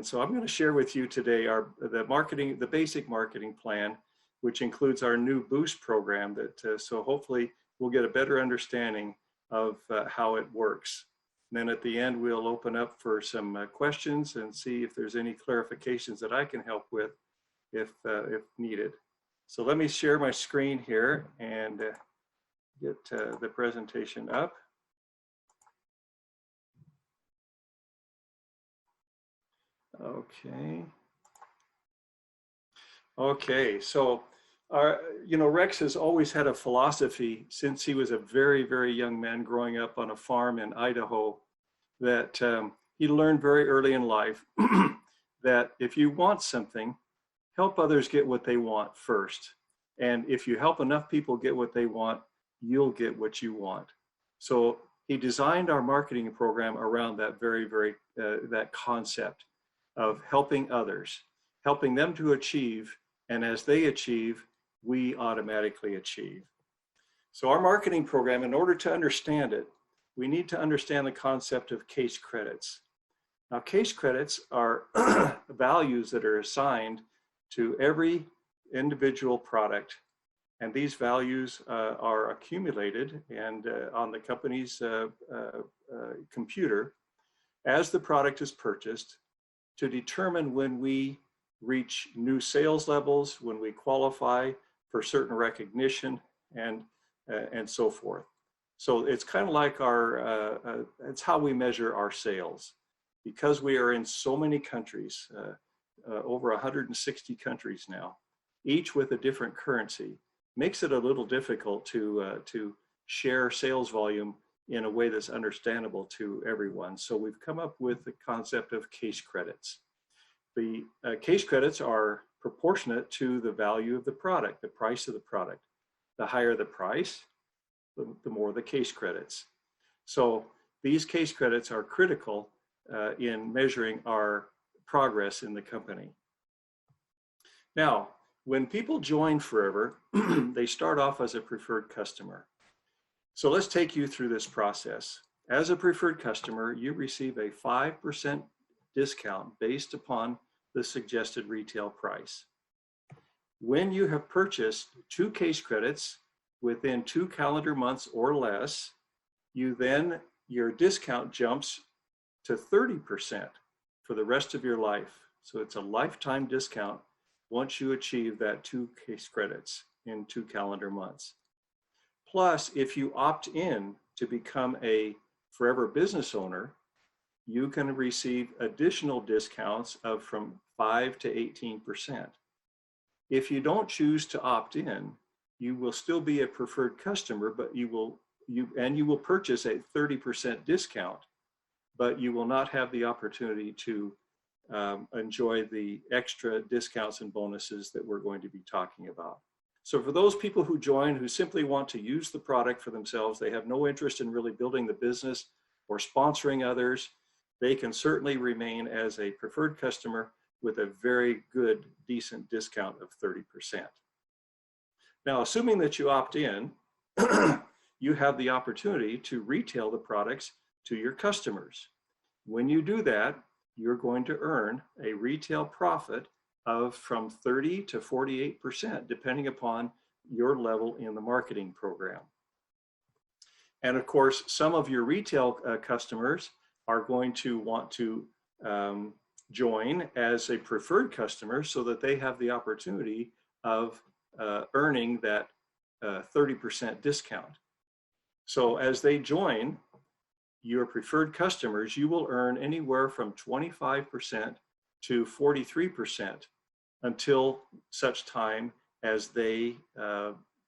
And so I'm going to share with you today the basic marketing plan, which includes our new Boost program that so hopefully we'll get a better understanding of how it works. And then at the end, we'll open up for some questions and see if there's any clarifications that I can help with if needed. So let me share my screen here and get the presentation up. Okay, so Rex has always had a philosophy since he was a very, very young man growing up on a farm in Idaho that he learned very early in life that if you want something, help others get what they want first. And if you help enough people get what they want, you'll get what you want. So he designed our marketing program around that that concept of helping others, helping them to achieve, and as they achieve, we automatically achieve. So our marketing program, in order to understand it, we need to understand the concept of case credits. Now, case credits are values that are assigned to every individual product, and these values are accumulated and on the company's computer as the product is purchased to determine when we reach new sales levels, when we qualify for certain recognition, and so forth. So it's kind of like it's how we measure our sales. Because we are in so many countries, over 160 countries now, each with a different currency, makes it a little difficult to share sales volume in a way that's understandable to everyone. So we've come up with the concept of case credits. The case credits are proportionate to the value of the product, the price of the product. The higher the price, the more the case credits. So these case credits are critical in measuring our progress in the company. Now, when people join Forever, they start off as a preferred customer. So let's take you through this process. As a preferred customer, you receive a 5% discount based upon the suggested retail price. When you have purchased 2 case credits within 2 calendar months or less, your discount jumps to 30% for the rest of your life. So it's a lifetime discount once you achieve that 2 case credits in 2 calendar months. Plus, if you opt in to become a Forever business owner, you can receive additional discounts of from 5 to 18%. If you don't choose to opt in, you will still be a preferred customer, but you will purchase a 30% discount, but you will not have the opportunity to enjoy the extra discounts and bonuses that we're going to be talking about. So for those people who join who simply want to use the product for themselves, they have no interest in really building the business or sponsoring others, they can certainly remain as a preferred customer with a very good, decent discount of 30%. Now, assuming that you opt in, you have the opportunity to retail the products to your customers. When you do that, you're going to earn a retail profit of from 30 to 48%, depending upon your level in the marketing program. And of course, some of your retail customers are going to want to join as a preferred customer so that they have the opportunity of earning that 30% discount. So as they join your preferred customers, you will earn anywhere from 25% to 43% until such time as they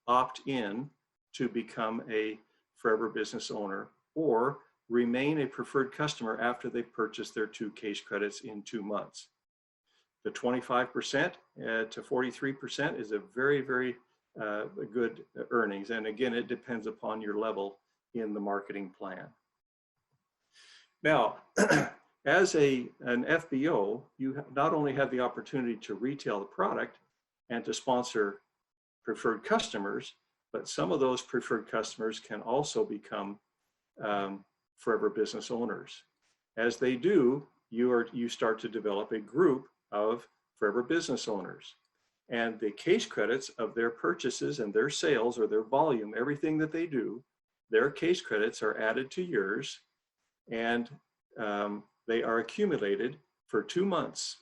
opt in to become a Forever business owner or remain a preferred customer after they purchase their 2 case credits in 2 months. The 25% to 43% is a very, very good earnings. And again, it depends upon your level in the marketing plan. Now, as an FBO, you not only have the opportunity to retail the product and to sponsor preferred customers, but some of those preferred customers can also become Forever business owners. As they do, you start to develop a group of forever business owners. And the case credits of their purchases and their sales or their volume, everything that they do, their case credits are added to yours, and they are accumulated for 2 months,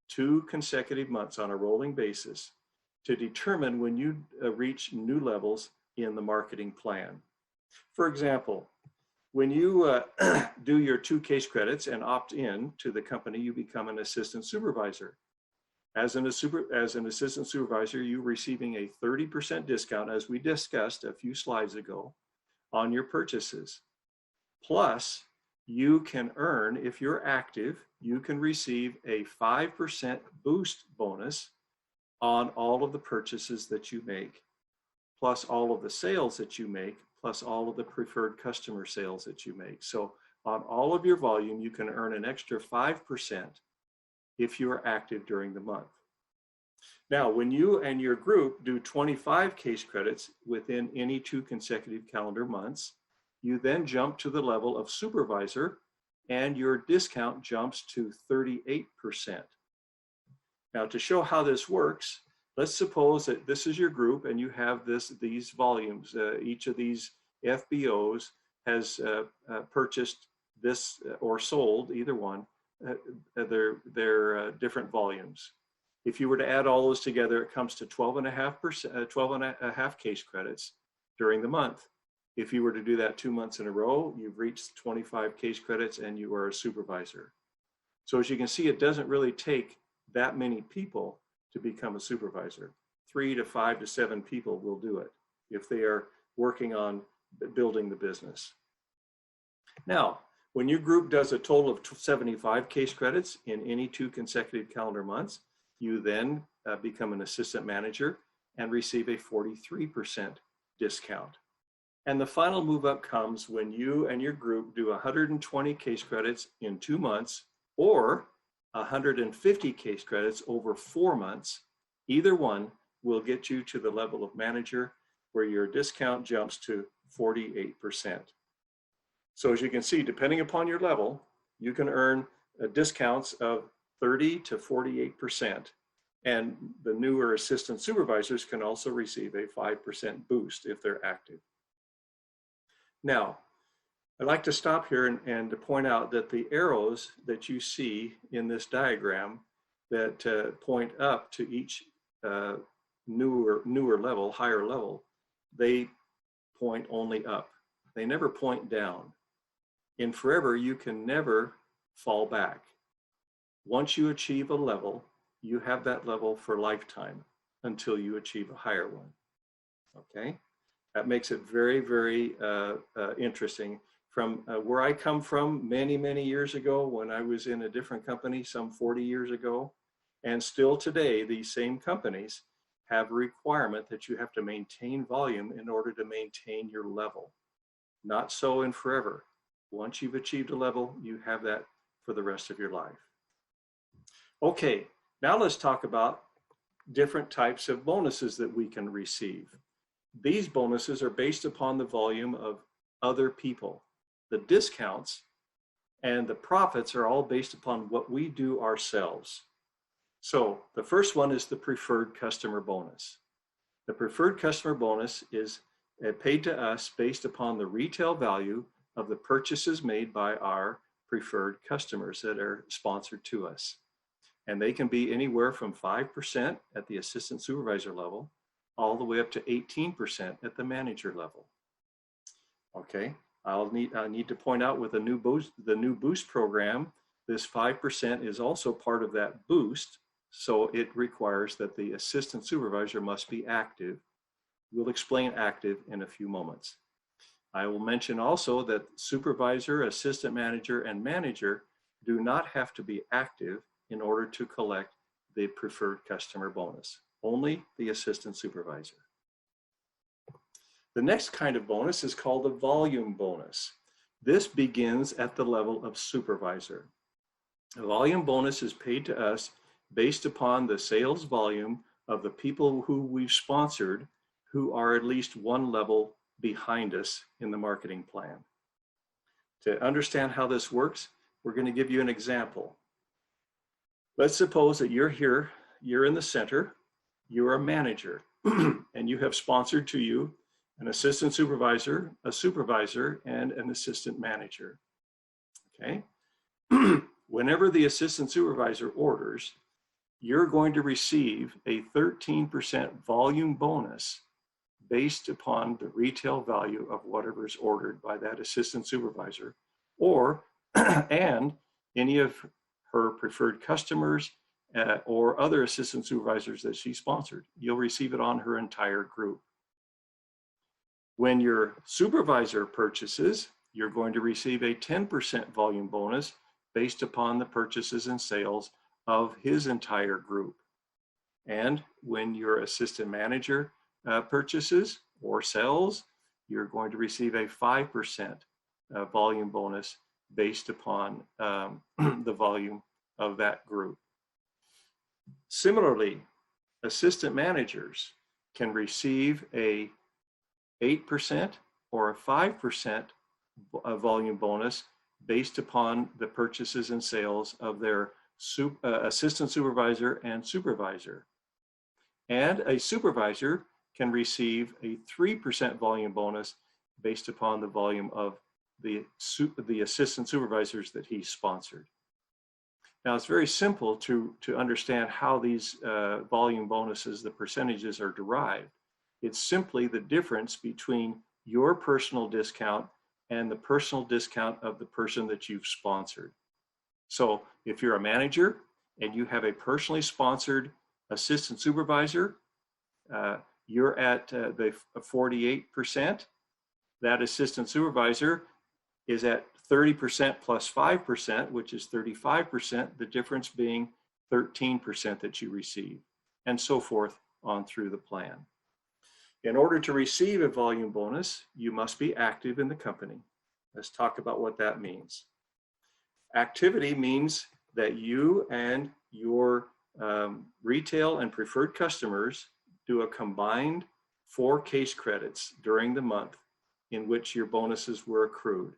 2 consecutive months on a rolling basis, to determine when you reach new levels in the marketing plan. For example, when you do your 2 case credits and opt in to the company, you become an assistant supervisor. As an assistant supervisor, you're receiving a 30% discount, as we discussed a few slides ago, on your purchases. Plus, you can earn, if you're active, you can receive a 5% boost bonus on all of the purchases that you make, plus all of the sales that you make, plus all of the preferred customer sales that you make. So on all of your volume, you can earn an extra 5% if you are active during the month. Now, when you and your group do 25 case credits within any 2 consecutive calendar months, you then jump to the level of supervisor, and your discount jumps to 38%. Now, to show how this works, let's suppose that this is your group and you have these volumes. Each of these FBOs has purchased this or sold, either one, their different volumes. If you were to add all those together, it comes to 12.5 case credits during the month. If you were to do that 2 months in a row, you've reached 25 case credits and you are a supervisor. So as you can see, it doesn't really take that many people to become a supervisor. 3 to 5 to 7 people will do it if they are working on building the business. Now, when your group does a total of 75 case credits in any 2 consecutive calendar months, you then become an assistant manager and receive a 43% discount. And the final move up comes when you and your group do 120 case credits in 2 months or 150 case credits over 4 months. Either one will get you to the level of manager, where your discount jumps to 48%. So as you can see, depending upon your level, you can earn discounts of 30 to 48%. And the newer assistant supervisors can also receive a 5% boost if they're active. Now, I'd like to stop here and to point out that the arrows that you see in this diagram that point up to each newer level, higher level, they point only up. They never point down. In Forever, you can never fall back. Once you achieve a level, you have that level for lifetime until you achieve a higher one. Okay? That makes it very, very interesting. From where I come from many, many years ago, when I was in a different company some 40 years ago, and still today, these same companies have a requirement that you have to maintain volume in order to maintain your level. Not so in Forever. Once you've achieved a level, you have that for the rest of your life. Okay, now let's talk about different types of bonuses that we can receive. These bonuses are based upon the volume of other people. The discounts and the profits are all based upon what we do ourselves. So the first one is the preferred customer bonus. The preferred customer bonus is paid to us based upon the retail value of the purchases made by our preferred customers that are sponsored to us. And they can be anywhere from 5% at the assistant supervisor level, all the way up to 18% at the manager level. Okay, I need to point out with the new boost program, this 5% is also part of that boost. So it requires that the assistant supervisor must be active. We'll explain active in a few moments. I will mention also that supervisor, assistant manager, and manager do not have to be active in order to collect the preferred customer bonus. Only the assistant supervisor. The next kind of bonus is called a volume bonus. This begins at the level of supervisor. A volume bonus is paid to us based upon the sales volume of the people who we've sponsored who are at least one level behind us in the marketing plan. To understand how this works, we're going to give you an example. Let's suppose that you're here, you're in the center, you're a manager, and you have sponsored to you an assistant supervisor, a supervisor, and an assistant manager. Okay? Whenever the assistant supervisor orders, you're going to receive a 13% volume bonus based upon the retail value of whatever is ordered by that assistant supervisor, or and any of her preferred customers or other assistant supervisors that she sponsored. You'll receive it on her entire group. When your supervisor purchases, you're going to receive a 10% volume bonus based upon the purchases and sales of his entire group. And when your assistant manager purchases or sells, you're going to receive a 5% volume bonus based upon the volume of that group. Similarly, assistant managers can receive a 8% or a 5% volume bonus based upon the purchases and sales of their assistant supervisor and supervisor. And a supervisor can receive a 3% volume bonus based upon the volume of the assistant supervisors that he sponsored. Now, it's very simple to understand how these volume bonuses, the percentages, are derived. It's simply the difference between your personal discount and the personal discount of the person that you've sponsored. So if you're a manager and you have a personally sponsored assistant supervisor, you're at the 48%. That assistant supervisor is at 30% plus 5%, which is 35%, the difference being 13% that you receive, and so forth on through the plan. In order to receive a volume bonus, you must be active in the company. Let's talk about what that means. Activity means that you and your retail and preferred customers do a combined 4 case credits during the month in which your bonuses were accrued.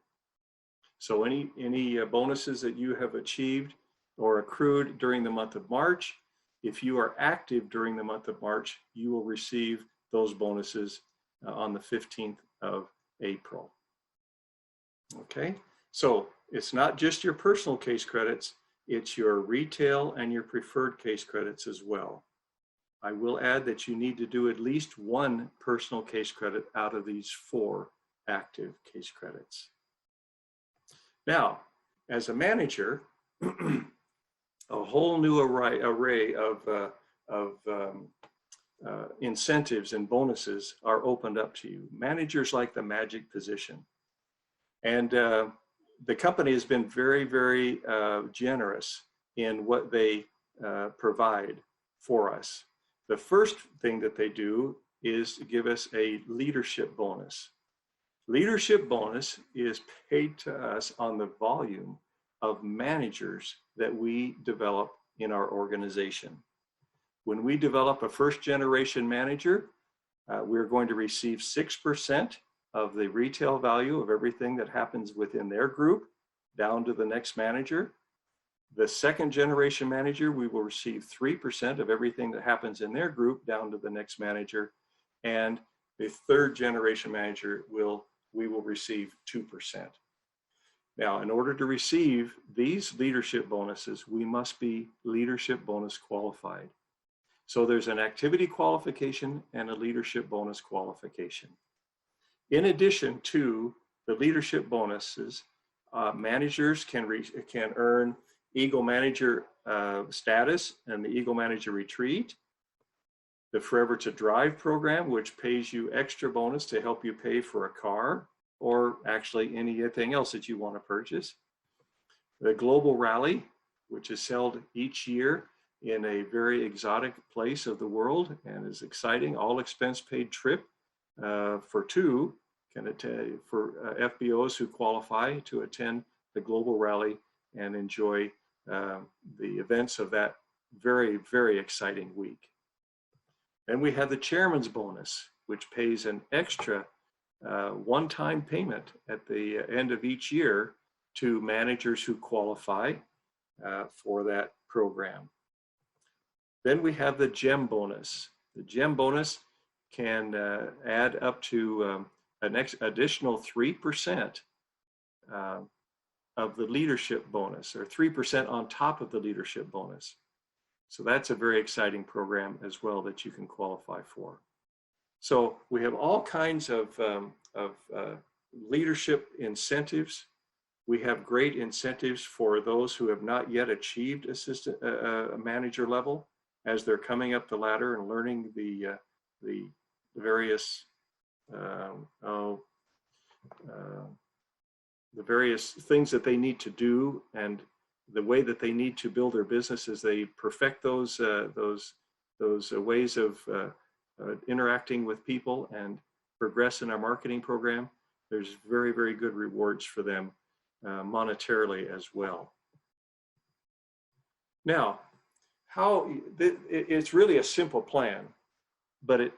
So any bonuses that you have achieved or accrued during the month of March, if you are active during the month of March, you will receive those bonuses on the 15th of April. Okay, so it's not just your personal case credits, it's your retail and your preferred case credits as well. I will add that you need to do at least 1 personal case credit out of these 4 active case credits. Now, as a manager, a whole new array of incentives and bonuses are opened up to you. Managers like the magic position. And the company has been very, very generous in what they provide for us. The first thing that they do is to give us a leadership bonus. Leadership bonus is paid to us on the volume of managers that we develop in our organization. When we develop a first generation manager, we're going to receive 6% of the retail value of everything that happens within their group down to the next manager. The second generation manager, we will receive 3% of everything that happens in their group down to the next manager. And the third generation manager we will receive 2%. Now, in order to receive these leadership bonuses, we must be leadership bonus qualified. So there's an activity qualification and a leadership bonus qualification. In addition to the leadership bonuses, managers can earn Eagle Manager status and the Eagle Manager Retreat, the Forever to Drive program, which pays you extra bonus to help you pay for a car or actually anything else that you want to purchase. The Global Rally, which is held each year in a very exotic place of the world and is exciting, all expense paid trip for 2 for FBOs who qualify to attend the Global Rally and enjoy the events of that very, very exciting week. Then we have the Chairman's Bonus, which pays an extra one-time payment at the end of each year to managers who qualify for that program. Then we have the GEM bonus. The GEM bonus can add up to an additional 3% of the leadership bonus, or 3% on top of the leadership bonus. So that's a very exciting program as well that you can qualify for. So we have all kinds of leadership incentives. We have great incentives for those who have not yet achieved assistant manager level, as they're coming up the ladder and learning the various things that they need to do, and the way that they need to build their business as they perfect those ways of interacting with people and progress in our marketing program. There's very, very good rewards for them monetarily as well. Now, it's really a simple plan, but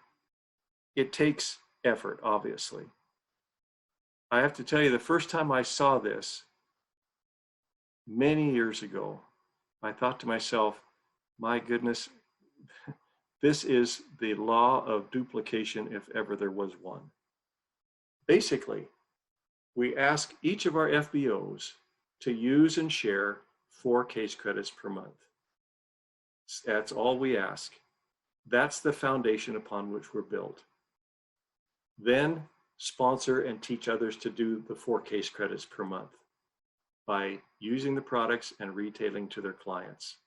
it takes effort, obviously. I have to tell you, the first time I saw this, many years ago, I thought to myself, my goodness, this is the law of duplication if ever there was one. Basically, we ask each of our FBOs to use and share 4 case credits per month. That's all we ask. That's the foundation upon which we're built. Then sponsor and teach others to do the 4 case credits per month by using the products and retailing to their clients.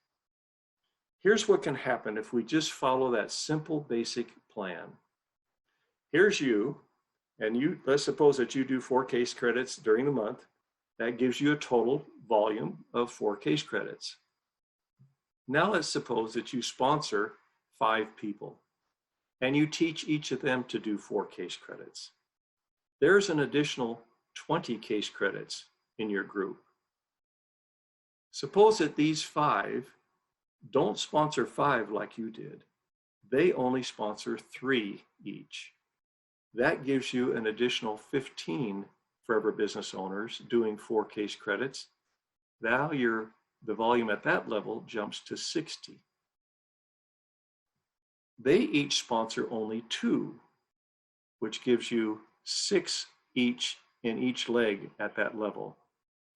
Here's what can happen if we just follow that simple, basic plan. Here's you, and let's suppose that you do 4 case credits during the month. That gives you a total volume of 4 case credits. Now let's suppose that you sponsor 5 people and you teach each of them to do 4 case credits. There's an additional 20 case credits in your group. Suppose that these 5 don't sponsor 5 like you did. They only sponsor 3 each. That gives you an additional 15 forever business owners doing 4 case credits. Now the volume at that level jumps to 60. They each sponsor only 2, which gives you 6 each in each leg at that level.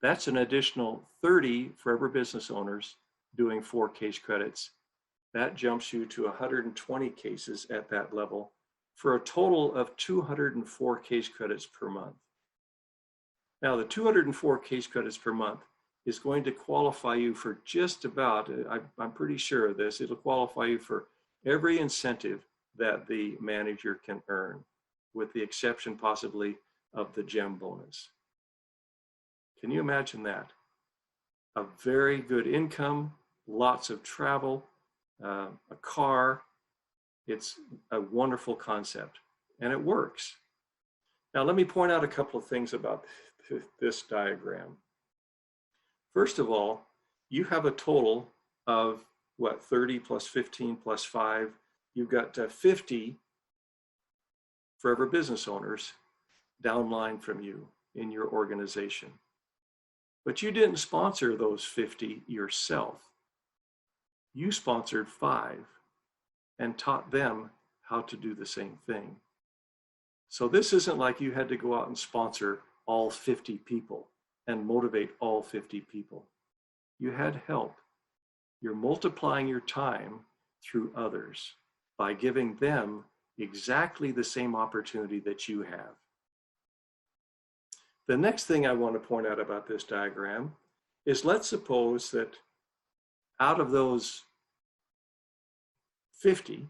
That's an additional 30 forever business owners doing 4 case credits. That jumps you to 120 cases at that level, for a total of 204 case credits per month. Now, the 204 case credits per month is going to qualify you for just about, I'm pretty sure of this, it'll qualify you for every incentive that the manager can earn, with the exception possibly of the GEM bonus. Can you imagine that? A very good income, lots of travel, a car. It's a wonderful concept, and it works. Now, let me point out a couple of things about this diagram. First of all, you have a total of, 30 plus 15 plus 5. You've got 50 forever business owners downline from you in your organization. But you didn't sponsor those 50 yourself. You sponsored 5 and taught them how to do the same thing. So this isn't like you had to go out and sponsor all 50 people and motivate all 50 people. You had help. You're multiplying your time through others by giving them exactly the same opportunity that you have. The next thing I want to point out about this diagram is, let's suppose that out of those 50,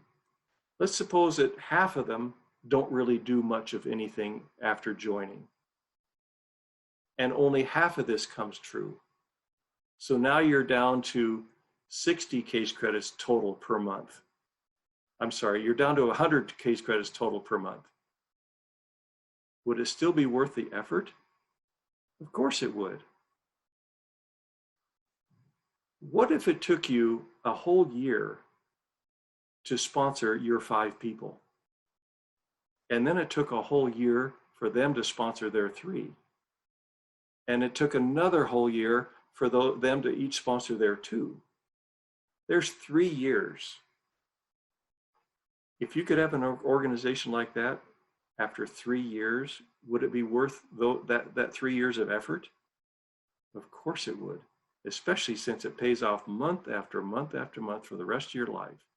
let's suppose that half of them don't really do much of anything after joining. And only half of this comes true. So now you're down to 60 case credits total per month. I'm sorry, you're down to 100 case credits total per month. Would it still be worth the effort? Of course it would. What if it took you a whole year to sponsor your 5 people? And then it took a whole year for them to sponsor their 3. And it took another whole year for them to each sponsor their 2. There's 3 years. If you could have an organization like that after 3 years, would it be worth that 3 years of effort? Of course it would, especially since it pays off month after month after month for the rest of your life,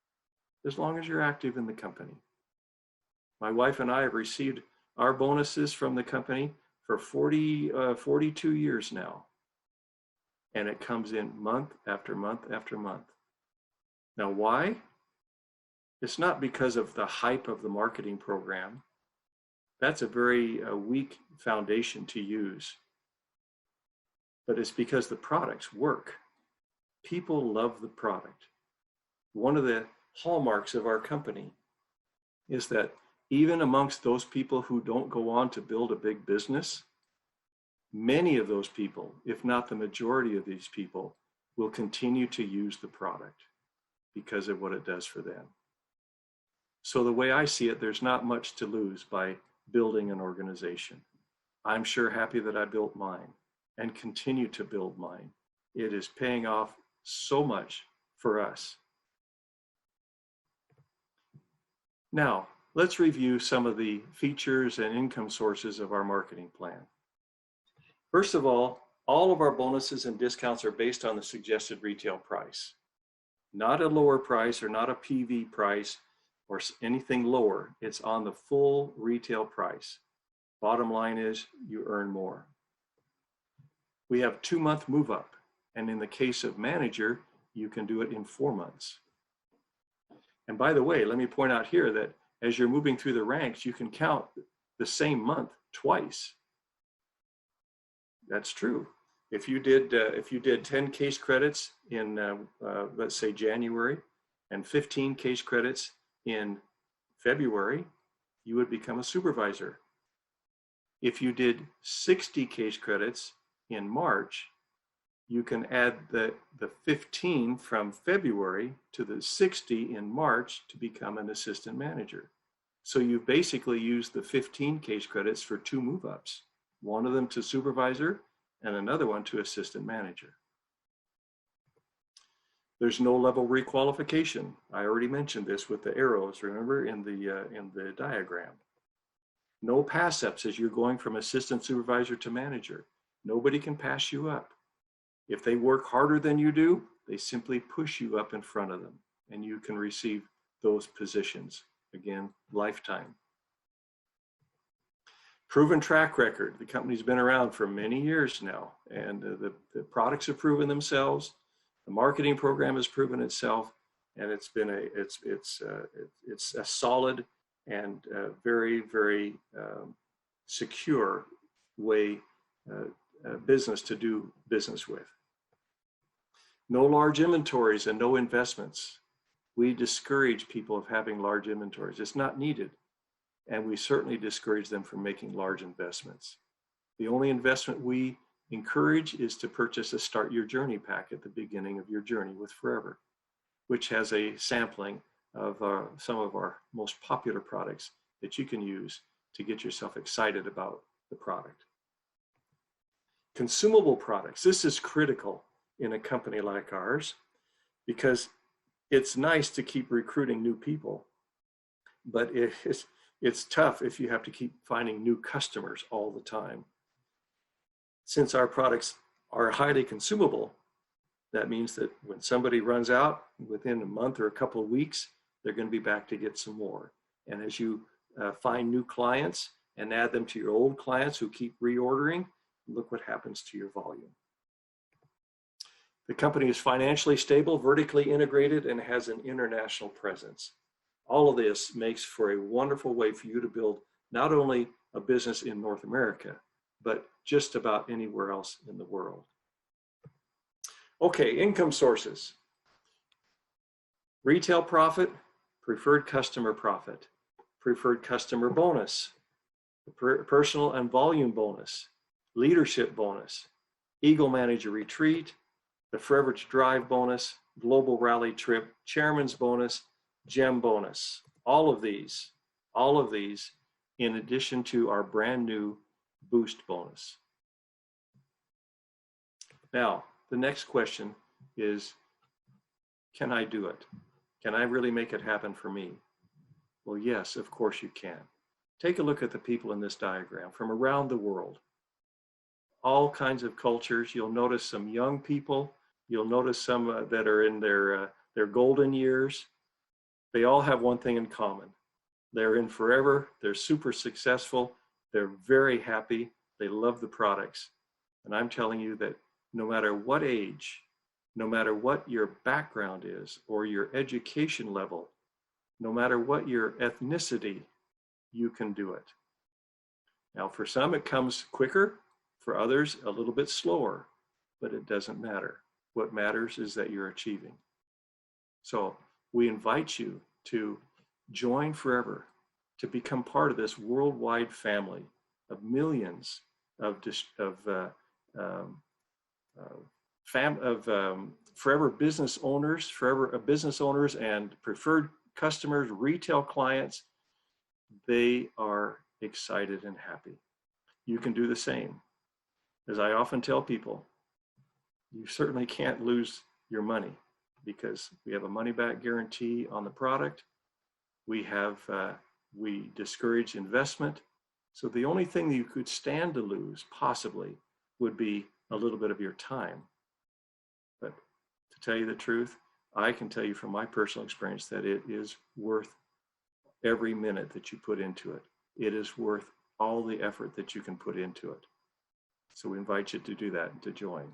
as long as you're active in the company. My wife and I have received our bonuses from the company for 42 years now. And it comes in month after month after month. Now, why? It's not because of the hype of the marketing program. That's a very weak foundation to use. But it's because the products work. People love the product. One of the hallmarks of our company is that even amongst those people who don't go on to build a big business, many of those people, if not the majority of these people, will continue to use the product because of what it does for them. So the way I see it, there's not much to lose by building an organization. I'm sure happy that I built mine and continue to build mine. It is paying off so much for us. Now, let's review some of the features and income sources of our marketing plan. First of all of our bonuses and discounts are based on the suggested retail price. Not a lower price or not a PV price or anything lower. It's on the full retail price. Bottom line is you earn more. We have 2-month move up. And in the case of manager, you can do it in 4 months. And by the way, let me point out here that as you're moving through the ranks, you can count the same month twice. That's true. If you did 10 case credits in, let's say January, and 15 case credits in February, you would become a supervisor. If you did 60 case credits in March, you can add the 15 from February to the 60 in March to become an assistant manager. So you've basically used the 15 case credits for 2 move-ups, one of them to supervisor and another one to assistant manager. There's no level requalification. I already mentioned this with the arrows, remember, in the diagram. No pass-ups as you're going from assistant supervisor to manager. Nobody can pass you up. If they work harder than you do, they simply push you up in front of them and you can receive those positions. Again, lifetime. Proven track record. The company's been around for many years now, and the products have proven themselves. The marketing program has proven itself, and it's been it's a solid and very, very secure way business to do business with. No large inventories and no investments. We discourage people of having large inventories. It's not needed. And we certainly discourage them from making large investments. The only investment we encourage is to purchase a Start Your Journey pack at the beginning of your journey with Forever, which has a sampling of some of our most popular products that you can use to get yourself excited about the product. Consumable products. This is critical in a company like ours because it's nice to keep recruiting new people, but it's tough if you have to keep finding new customers all the time. Since our products are highly consumable, that means that when somebody runs out within a month or a couple of weeks, they're going to be back to get some more. And as you find new clients and add them to your old clients who keep reordering, look what happens to your volume. The company is financially stable, vertically integrated, and has an international presence. All of this makes for a wonderful way for you to build not only a business in North America, but just about anywhere else in the world. Okay, income sources. Retail profit, preferred customer profit, preferred customer bonus, personal and volume bonus, leadership bonus, Eagle Manager Retreat, the Forever to Drive bonus, Global Rally Trip, Chairman's bonus, Gem bonus. All of these in addition to our brand new Boost bonus. Now, the next question is, can I do it? Can I really make it happen for me? Well, yes, of course you can. Take a look at the people in this diagram from around the world. All kinds of cultures. You'll notice some young people. You'll notice some that are in their golden years. They all have one thing in common. They're in forever. They're super successful. They're very happy. They love the products. And I'm telling you that no matter what age, no matter what your background is or your education level, no matter what your ethnicity, you can do it. Now, for some, it comes quicker. For others, a little bit slower, but it doesn't matter. What matters is that you're achieving. So we invite you to join forever, to become part of this worldwide family of millions of forever business owners, and preferred customers, retail clients. They are excited and happy. You can do the same. As I often tell people, you certainly can't lose your money because we have a money back guarantee on the product. We discourage investment. So the only thing that you could stand to lose possibly would be a little bit of your time. But to tell you the truth, I can tell you from my personal experience that it is worth every minute that you put into it. It is worth all the effort that you can put into it. So we invite you to do that and to join.